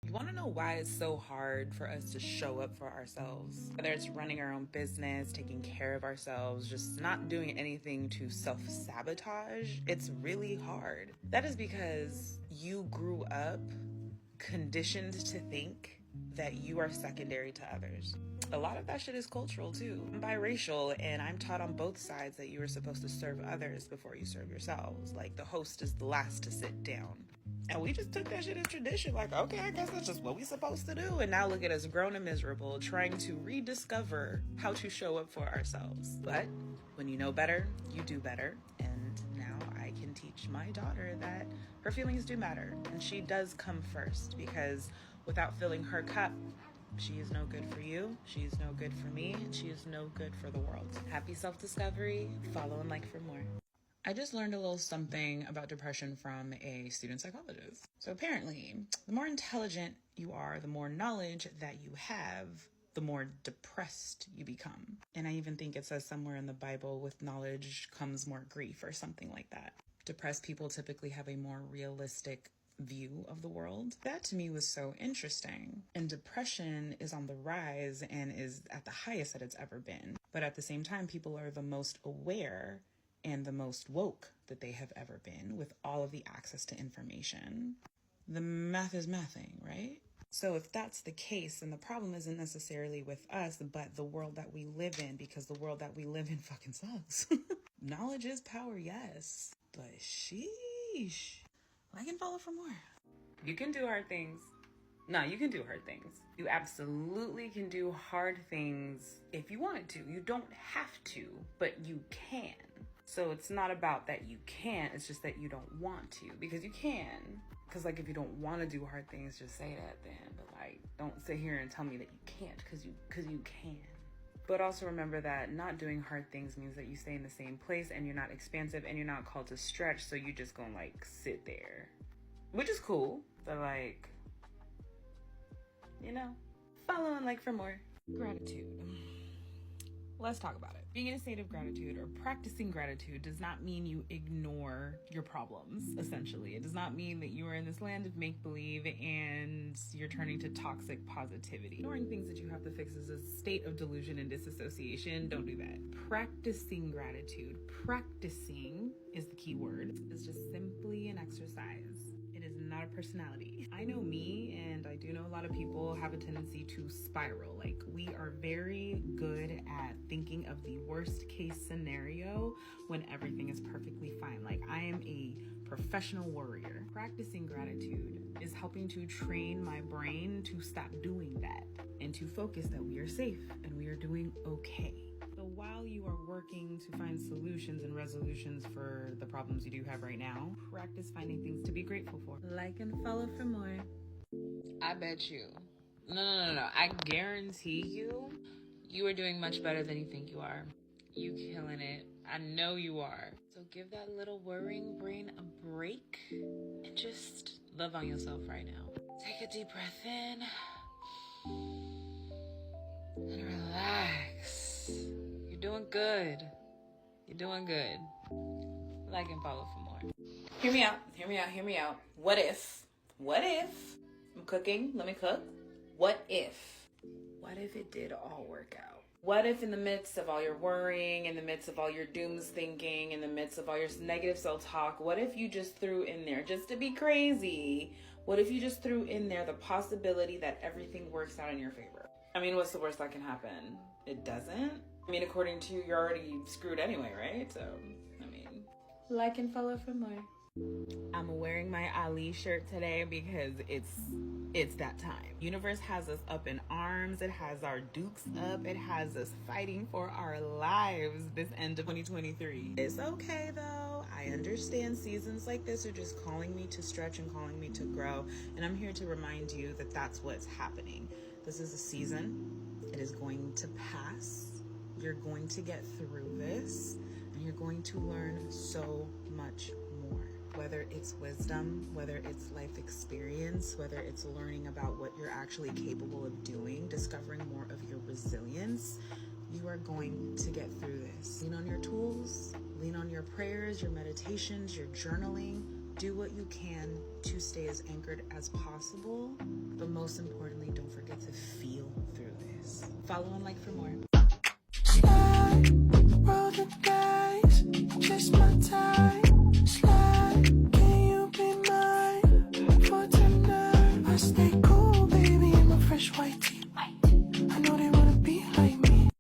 You want to know why it's so hard for us to show up for ourselves? Whether it's running our own business, taking care of ourselves, just not doing anything to self-sabotage, it's really hard. That is because you grew up conditioned to think that you are secondary to others. A lot of that shit is cultural too. I'm biracial and I'm taught on both sides that you are supposed to serve others before you serve yourselves. Like the host is the last to sit down. And we just took that shit as tradition. Like, okay, I guess that's just what we're supposed to do. And now look at us grown and miserable trying to rediscover how to show up for ourselves. But when you know better, you do better. And now I can teach my daughter that her feelings do matter. And she does come first, because without filling her cup, she is no good for you, she is no good for me, and she is no good for the world. Happy self-discovery. Follow and like for more. I just learned a little something about depression from a student psychologist. So apparently, the more intelligent you are, the more knowledge that you have, the more depressed you become. And I even think it says somewhere in the Bible, with knowledge comes more grief or something like that. Depressed people typically have a more realistic view of the world. That to me was so interesting. And depression is on the rise and is at the highest that it's ever been. But at the same time, people are the most aware and the most woke that they have ever been, with all of the access to information. The math is mathing, right? So if that's the case, then the problem isn't necessarily with us, but the world that we live in, because the world that we live in fucking sucks. Knowledge is power, yes. But sheesh. Like and follow for more. You can do hard things. No, you can do hard things. You absolutely can do hard things if you want to. You don't have to, but you can. So it's not about that you can't, it's just that you don't want to, because you can. Because like if you don't want to do hard things, just say that then. But like, don't sit here and tell me that you can't, because you can. But also remember that not doing hard things means that you stay in the same place and you're not expansive and you're not called to stretch. So you just gonna like sit there, which is cool. But like, you know, follow and like for more. Gratitude. Let's talk about it. Being in a state of gratitude or practicing gratitude does not mean you ignore your problems, essentially. It does not mean that you are in this land of make-believe and you're turning to toxic positivity. Ignoring things that you have to fix is a state of delusion and disassociation. Don't do that. Practicing gratitude. Practicing is the key word. It's just simply an exercise. It is not a personality. I know me, and I do know a lot of people have a tendency to spiral. Like, we are very good at thinking of the worst case scenario when everything is perfectly fine. Like, I am a professional warrior. Practicing gratitude is helping to train my brain to stop doing that and to focus that we are safe and we are doing okay. So while you are working to find solutions and resolutions for the problems you do have right now, practice finding things to be grateful for. Like and follow for more. I bet you. No. I guarantee you are doing much better than you think you are. You killing it. I know you are. So give that little worrying brain a break and just love on yourself right now. Take a deep breath in and relax. You're doing good. You're doing good. Like and follow for more. Hear me out. What if I'm cooking? Let me cook. What if it did all work out? What if in the midst of all your worrying, in the midst of all your dooms thinking, in the midst of all your negative self-talk, what if you just threw in there, just to be crazy, what if you just threw in there the possibility that everything works out in your favor? I mean, what's the worst that can happen? It doesn't? I mean, according to you, you're already screwed anyway, right? So, I mean, like and follow for more. I'm wearing my Ali shirt today because it's that time. Universe has us up in arms. It has our dukes up. It has us fighting for our lives this end of 2023. It's okay though. I understand seasons like this are just calling me to stretch and calling me to grow. And I'm here to remind you that that's what's happening. This is a season. It is going to pass. You're going to get through this and you're going to learn so much more. Whether it's wisdom, whether it's life experience, whether it's learning about what you're actually capable of doing, discovering more of your resilience, you are going to get through this. Lean on your tools, lean on your prayers, your meditations, your journaling. Do what you can to stay as anchored as possible, but most most importantly, don't forget to feel through this. Follow and like for more.